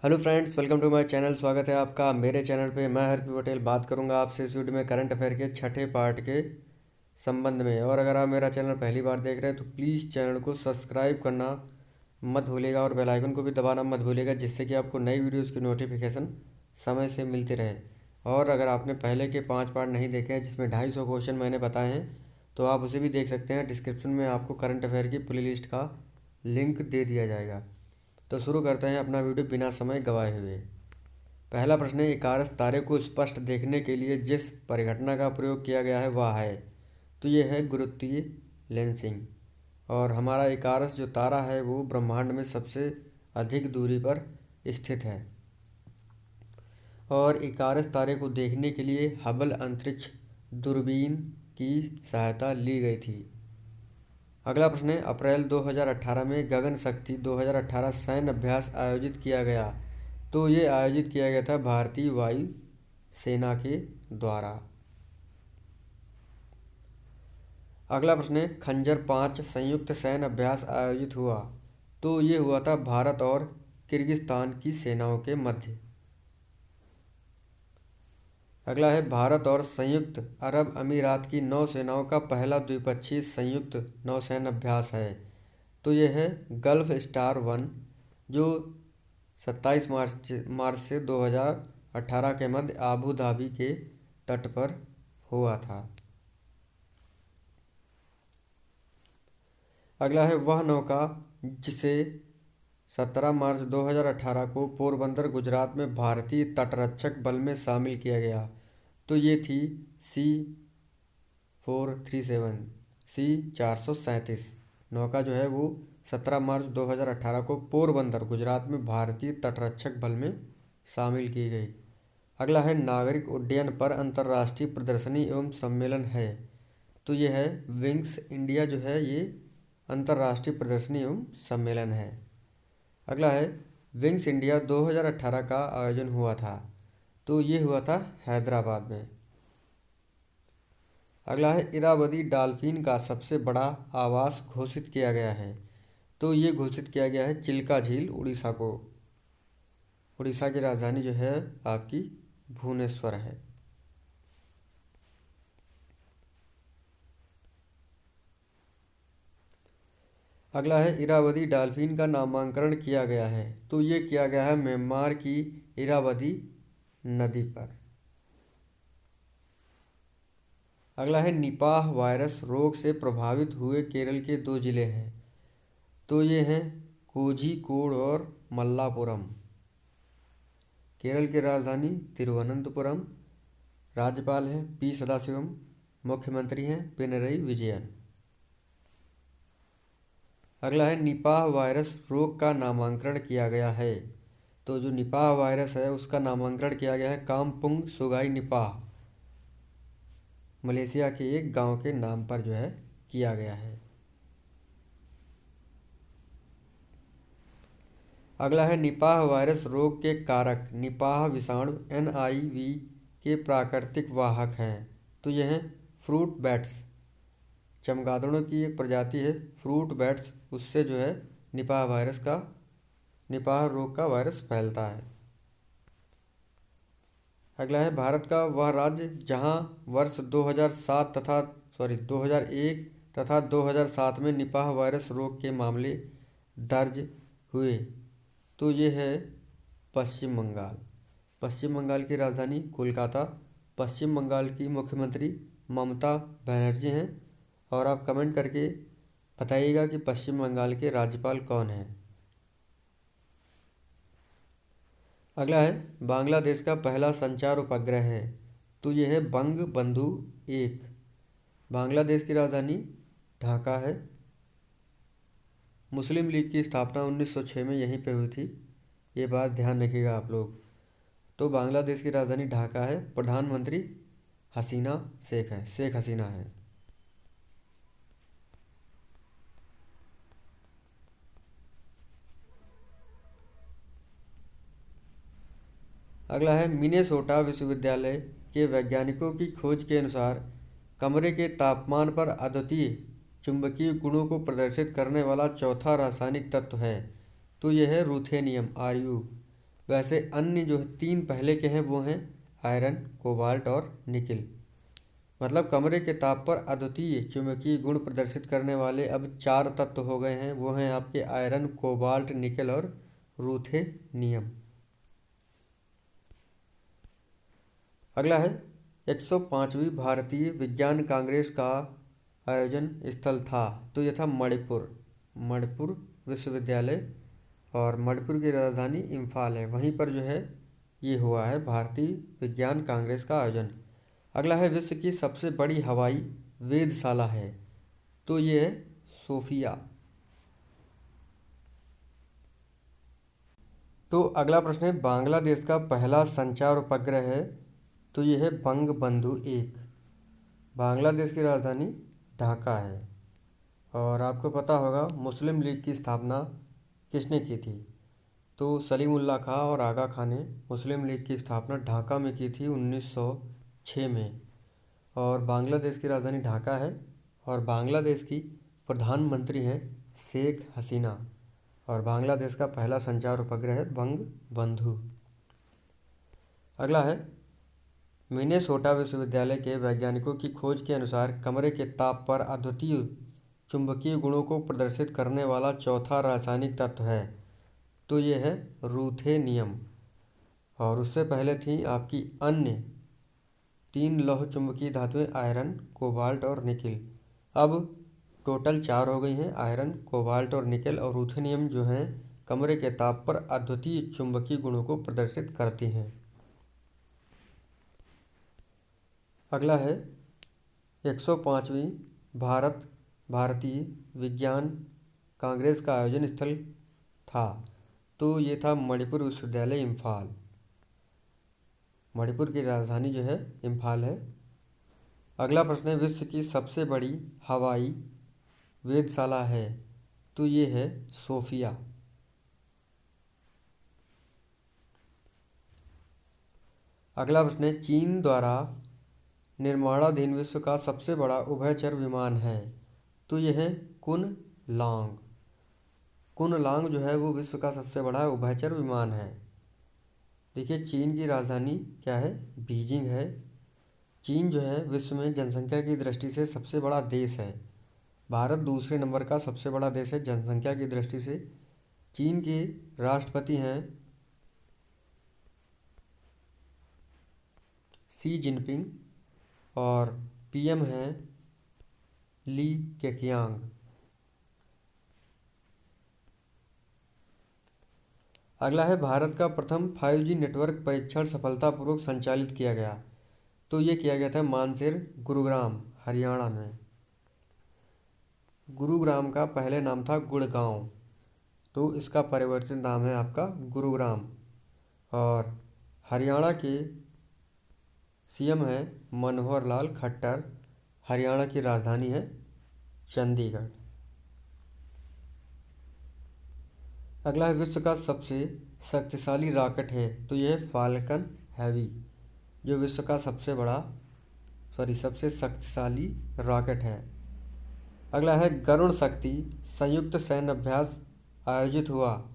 Hello friends, welcome to my channel. स्वागत है आपका मेरे चैनल पे। मैं हरपी पटेल बात करूंगा आपसे इस वीडियो में करंट अफेयर के छठे पार्ट के संबंध में। और अगर आप मेरा चैनल पहली बार देख रहे हैं तो प्लीज़ चैनल को सब्सक्राइब करना मत भूलिएगा और बेल आइकन को भी दबाना मत भूलिएगा, जिससे कि आपको नई वीडियोज़ की नोटिफिकेशन समय से मिलती रहे। और अगर आपने पहले के 5 पार्ट नहीं देखे हैं जिसमें 250 क्वेश्चन मैंने बताए हैं तो आप उसे भी देख सकते हैं। डिस्क्रिप्शन में आपको करंट अफेयर की प्ले लिस्ट का लिंक दे दिया जाएगा। तो शुरू करते हैं अपना वीडियो बिना समय गंवाए हुए। पहला प्रश्न है, इकारस तारे को स्पष्ट देखने के लिए जिस परिघटना का प्रयोग किया गया है वह है। तो ये है गुरुत्वीय लेंसिंग। और हमारा इकारस जो तारा है वो ब्रह्मांड में सबसे अधिक दूरी पर स्थित है। और इकारस तारे को देखने के लिए हबल अंतरिक्ष दूरबीन की सहायता ली गई थी। अगला प्रश्न है, अप्रैल 2018 में गगन शक्ति 2018 सैन्य अभ्यास आयोजित किया गया। तो ये आयोजित किया गया था भारतीय वायु सेना के द्वारा। अगला प्रश्न है, खंजर 5 संयुक्त सैन्य अभ्यास आयोजित हुआ। तो ये हुआ था भारत और किर्गिस्तान की सेनाओं के मध्य। अगला है, भारत और संयुक्त अरब अमीरात की नौसेनाओं का पहला द्विपक्षीय संयुक्त नौसैन्य अभ्यास है। तो ये है गल्फ स्टार 1, जो 27 मार्च से 2018 के मध्य आबू धाबी के तट पर हुआ था। अगला है, वह नौका जिसे 17 मार्च 2018 को पोरबंदर गुजरात में भारतीय तटरक्षक बल में शामिल किया गया। तो ये थी C437 C437 नौका जो है वो 17 मार्च 2018 को पोरबंदर गुजरात में भारतीय तटरक्षक बल में शामिल की गई। अगला है, नागरिक उड्डयन पर अंतर्राष्ट्रीय प्रदर्शनी एवं सम्मेलन है। तो ये है विंग्स इंडिया, जो है ये अंतर्राष्ट्रीय प्रदर्शनी एवं सम्मेलन है। अगला है, विंग्स इंडिया 2018 का आयोजन हुआ था। तो ये हुआ था हैदराबाद में। अगला है, इरावदी डॉल्फिन का सबसे बड़ा आवास घोषित किया गया है। तो ये घोषित किया गया है चिल्का झील, उड़ीसा को। उड़ीसा की राजधानी जो है आपकी भुवनेश्वर है। अगला है, इरावदी डॉल्फिन का नामकरण किया गया है। तो ये किया गया है म्यांमार की इरावदी नदी पर। अगला है, निपाह वायरस रोग से प्रभावित हुए केरल के 2 जिले हैं। तो ये हैं कोझिकोड और मल्लापुरम। केरल की राजधानी तिरुवनंतपुरम। राज्यपाल हैं पी सदाशिवम। मुख्यमंत्री हैं पिनरई विजयन। अगला है, निपाह वायरस रोग का नामकरण किया गया है। तो जो निपाह वायरस है उसका नामकरण किया गया है कामपुंग सुगाई निपाह, मलेशिया के एक गांव के नाम पर जो है किया गया है। अगला है, निपाह वायरस रोग के कारक निपाह विषाणु NIV के प्राकृतिक वाहक हैं। तो ये हैं फ्रूट बैट्स। चमगादड़ों की एक प्रजाति है फ्रूट बैट्स, उससे जो है निपाह रोग का वायरस फैलता है। अगला है, भारत का वह राज्य जहां वर्ष 2001 तथा 2007 में निपाह वायरस रोग के मामले दर्ज हुए। तो ये है पश्चिम बंगाल। पश्चिम बंगाल की राजधानी कोलकाता। पश्चिम बंगाल की मुख्यमंत्री ममता बनर्जी हैं। और आप कमेंट करके बताइएगा कि पश्चिम बंगाल के राज्यपाल कौन हैं। अगला है, बांग्लादेश का पहला संचार उपग्रह है। तो ये है बंग बंधु 1। बांग्लादेश की राजधानी ढाका है। मुस्लिम लीग की स्थापना 1906 में यहीं पे हुई थी, ये बात ध्यान रखिएगा आप लोग। तो बांग्लादेश की राजधानी ढाका है। प्रधानमंत्री शेख हसीना है। अगला है, मिनेसोटा विश्वविद्यालय के वैज्ञानिकों की खोज के अनुसार कमरे के तापमान पर अद्वितीय चुंबकीय गुणों को प्रदर्शित करने वाला चौथा रासायनिक तत्व है। तो यह है रूथेनियम Ru। वैसे अन्य जो तीन पहले के हैं वो हैं आयरन, कोबाल्ट और निकिल। मतलब कमरे के ताप पर अद्वितीय चुंबकीय गुण प्रदर्शित करने वाले अब चार तत्व हो गए हैं, वो हैं आपके आयरन, कोबाल्ट, निकल और रूथेनियम। अगला है 105वीं भारतीय विज्ञान कांग्रेस का आयोजन स्थल था, तो यह था मणिपुर विश्वविद्यालय, और मणिपुर की राजधानी इम्फाल है, वहीं पर जो है ये हुआ है भारतीय विज्ञान कांग्रेस का आयोजन। अगला है विश्व की सबसे बड़ी हवाई वेधशाला है, तो ये है सोफिया। तो अगला प्रश्न है बांग्लादेश का पहला संचार उपग्रह है, तो ये है बंगबंधु 1। बांग्लादेश की राजधानी ढाका है। और आपको पता होगा मुस्लिम लीग की स्थापना किसने की थी, तो सलीमुल्लाह खां और आगा खां ने मुस्लिम लीग की स्थापना ढाका में की थी 1906 में। और बांग्लादेश की राजधानी ढाका है, और बांग्लादेश की प्रधानमंत्री हैं शेख हसीना, और बांग्लादेश का पहला संचार उपग्रह है बंगबंधु। अगला है मिनेसोटा विश्वविद्यालय के वैज्ञानिकों की खोज के अनुसार कमरे के ताप पर अद्वितीय चुंबकीय गुणों को प्रदर्शित करने वाला चौथा रासायनिक तत्व है, तो ये है रूथेनियम। और उससे पहले थी आपकी अन्य तीन लौह चुंबकीय धातुएं आयरन, कोबाल्ट और निकिल। अब टोटल चार हो गई हैं, आयरन, कोबाल्ट और निकिल, और रूथेनियम जो हैं कमरे के ताप पर अद्वितीय चुंबकीय गुणों को प्रदर्शित करती हैं। अगला है 105वीं भारतीय विज्ञान कांग्रेस का आयोजन स्थल था, तो ये था मणिपुर विश्वविद्यालय इम्फाल। मणिपुर की राजधानी जो है इम्फाल है। अगला प्रश्न है विश्व की सबसे बड़ी हवाई वेधशाला है, तो ये है सोफिया। अगला प्रश्न है चीन द्वारा निर्माणाधीन विश्व का सबसे बड़ा उभयचर विमान है, तो यह है कुनलांग। कुनलांग जो है वो विश्व का सबसे बड़ा उभयचर विमान है। देखिए चीन की राजधानी क्या है, बीजिंग है। चीन जो है विश्व में जनसंख्या की दृष्टि से सबसे बड़ा देश है। भारत दूसरे नंबर का सबसे बड़ा देश है जनसंख्या की दृष्टि से। चीन के राष्ट्रपति हैं शी जिनपिंग, और पीएम हैं ली केकियांग। अगला है भारत का प्रथम 5G नेटवर्क परीक्षण सफलतापूर्वक संचालित किया गया, तो ये किया गया था मानसेर, गुरुग्राम, हरियाणा में। गुरुग्राम का पहले नाम था गुड़गांव, तो इसका परिवर्तित नाम है आपका गुरुग्राम। और हरियाणा के सीएम है मनोहर लाल खट्टर। हरियाणा की राजधानी है चंडीगढ़। अगला है विश्व का सबसे शक्तिशाली रॉकेट है, तो यह है फाल्कन हैवी, जो विश्व का सबसे शक्तिशाली रॉकेट है। अगला है गरुण शक्ति संयुक्त सैन्य अभ्यास आयोजित हुआ,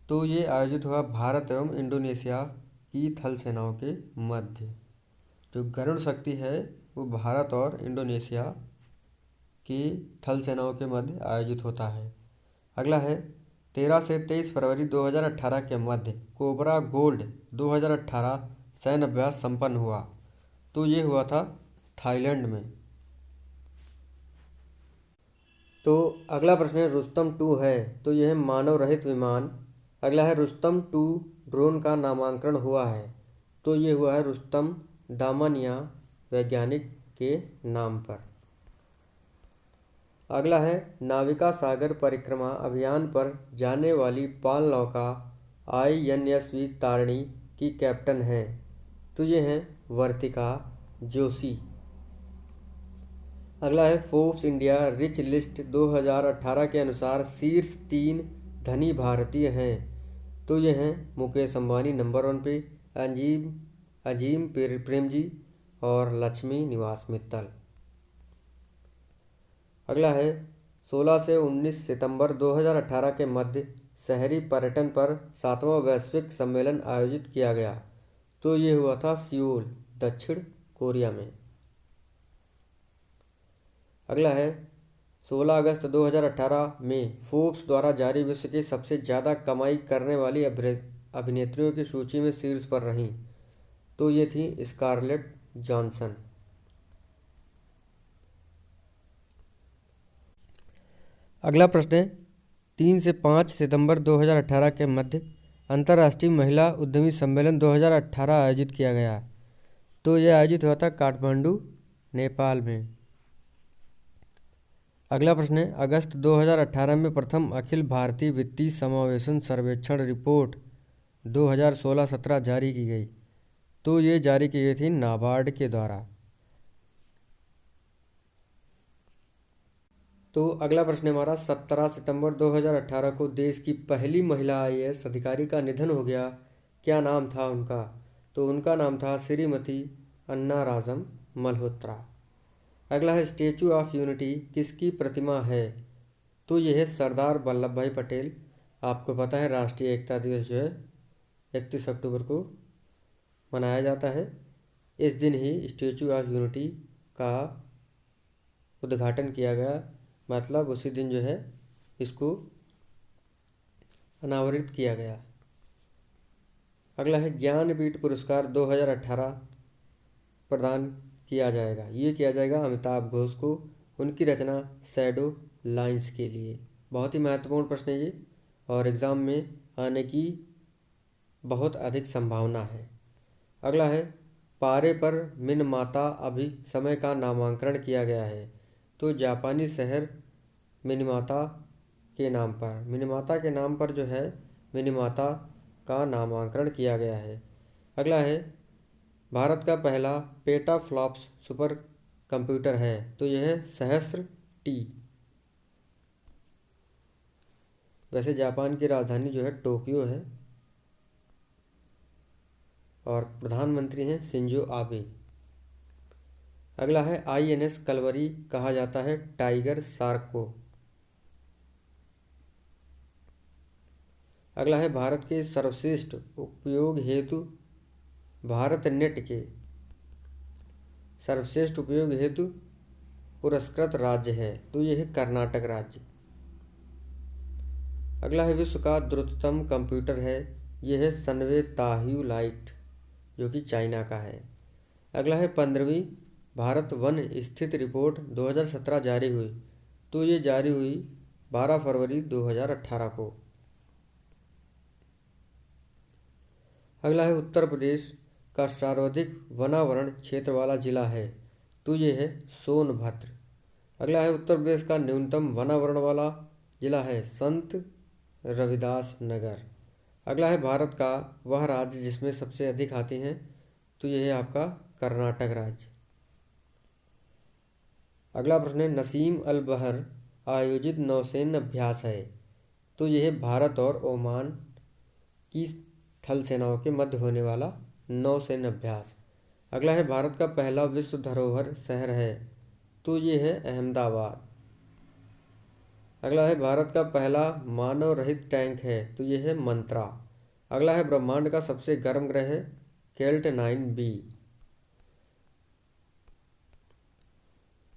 तो ये आयोजित हुआ भारत एवं इंडोनेशिया की थल सेनाओं के मध्य। जो गरुण शक्ति है वो भारत और इंडोनेशिया की थल सेनाओं के मध्य आयोजित होता है। अगला है 13 से 23 फरवरी 2018 के मध्य कोबरा गोल्ड 2018 सैन्य अभ्यास संपन्न हुआ, तो ये हुआ था थाईलैंड में। तो अगला प्रश्न है रुस्तम 2 है, तो यह है मानव रहित विमान। अगला है रुस्तम 2 ड्रोन का नामांकन हुआ है, तो ये हुआ है रुस्तम दामनिया वैज्ञानिक के नाम पर। अगला है नाविका सागर परिक्रमा अभियान पर जाने वाली पाल नौका INSV तारिणी की कैप्टन है, तो ये हैं वर्तिका जोशी। अगला है फोर्ब्स इंडिया रिच लिस्ट 2018 के अनुसार शीर्ष 3 धनी भारतीय हैं, तो ये हैं मुकेश अंबानी नंबर 1 पे, अजीम प्रेमजी और लक्ष्मी निवास मित्तल। अगला है 16 से 19 सितंबर 2018 के मध्य शहरी पर्यटन पर 7वां वैश्विक सम्मेलन आयोजित किया गया? तो ये हुआ था सियोल, दक्षिण कोरिया में। अगला है 16 अगस्त 2018 में फोर्ब्स द्वारा जारी विश्व की सबसे ज़्यादा कमाई करने वाली अभिनेत्रियों की सूची में शीर्ष पर रहीं। तो ये थी स्कारलेट जॉनसन। अगला प्रश्न है 3 से 5 सितंबर 2018 के मध्य अंतर्राष्ट्रीय महिला उद्यमी सम्मेलन 2018 आयोजित किया गया। तो यह आयोजित हुआ था काठमांडू, नेपाल में। अगला प्रश्न है अगस्त 2018 में प्रथम अखिल भारतीय वित्तीय समावेशन सर्वेक्षण रिपोर्ट 2016-17 जारी की गई। तो ये जारी की गई थी नाबार्ड के द्वारा। तो अगला प्रश्न हमारा 17 सितंबर 2018 को देश की पहली महिला IAS अधिकारी का निधन हो गया। क्या नाम था उनका? तो उनका नाम था श्रीमती अन्नाराजम मल्होत्रा। अगला है स्टेचू ऑफ यूनिटी किसकी प्रतिमा है? तो यह है सरदार वल्लभ भाई पटेल। आपको पता है राष्ट्रीय एकता दिवस जो है 31 अक्टूबर को मनाया जाता है। इस दिन ही स्टेचू ऑफ यूनिटी का उद्घाटन किया गया, मतलब उसी दिन जो है इसको अनावरित किया गया। अगला है ज्ञानपीठ पुरस्कार 2018 प्रदान किया जाएगा। ये किया जाएगा अमिताभ घोष को, उनकी रचना शैडो लाइंस के लिए। बहुत ही महत्वपूर्ण प्रश्न है ये और एग्ज़ाम में आने की बहुत अधिक संभावना है। अगला है पारे पर मिनमाता अभी समय का नामांकन किया गया है। तो जापानी शहर मिनमाता के नाम पर, मिनमाता के नाम पर जो है मिनमाता का नामांकन किया गया है। अगला है भारत का पहला पेटा फ्लॉप्स सुपर कंप्यूटर है। तो यह है सहस्त्र टी। वैसे जापान की राजधानी जो है टोक्यो है और प्रधानमंत्री हैं शिंजो आबे। अगला है INS कलवरी कहा जाता है टाइगर शार्क को। अगला है भारत के सर्वश्रेष्ठ उपयोग हेतु भारत नेट के सर्वश्रेष्ठ उपयोग हेतु पुरस्कृत राज्य है। तो यह है कर्नाटक राज्य। अगला है विश्व का द्रुततम कंप्यूटर है। यह है सनवे ताह्यू लाइट जो कि चाइना का है। अगला है 15वीं भारत वन स्थित रिपोर्ट 2017 जारी हुई। तो ये जारी हुई 12 फरवरी 2018 को। अगला है उत्तर प्रदेश का सर्वाधिक वनावरण क्षेत्र वाला जिला है। तो ये है सोनभद्र। अगला है उत्तर प्रदेश का न्यूनतम वनावरण वाला जिला है संत रविदास नगर। अगला है भारत का वह राज्य जिसमें सबसे अधिक हाथी हैं। तो यह है आपका कर्नाटक राज्य। अगला प्रश्न है नसीम अल बहर आयोजित नौसैन्य अभ्यास है। तो यह है भारत और ओमान की थल सेनाओं के मध्य होने वाला नौसैन्य अभ्यास। अगला है भारत का पहला विश्व धरोहर शहर है। तो ये है अहमदाबाद। अगला है भारत का पहला मानव रहित टैंक है। तो ये है मंत्रा। अगला है ब्रह्मांड का सबसे गर्म ग्रह है केल्ट 9b।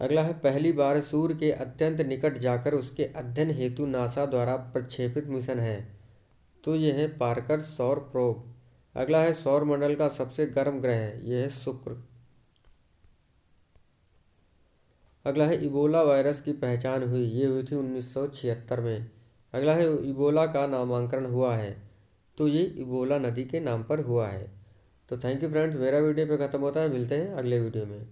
अगला है पहली बार सूर्य के अत्यंत निकट जाकर उसके अध्ययन हेतु नासा द्वारा प्रक्षेपित मिशन है। तो यह है पार्कर सौर प्रोब। अगला है सौर मंडल का सबसे गर्म ग्रह है, यह है शुक्र। अगला है इबोला वायरस की पहचान हुई, ये हुई थी 1976 में। अगला है इबोला का नामांकन हुआ है। तो ये इबोला नदी के नाम पर हुआ है। तो थैंक यू फ्रेंड्स, मेरा वीडियो पे ख़त्म होता है, मिलते हैं अगले वीडियो में।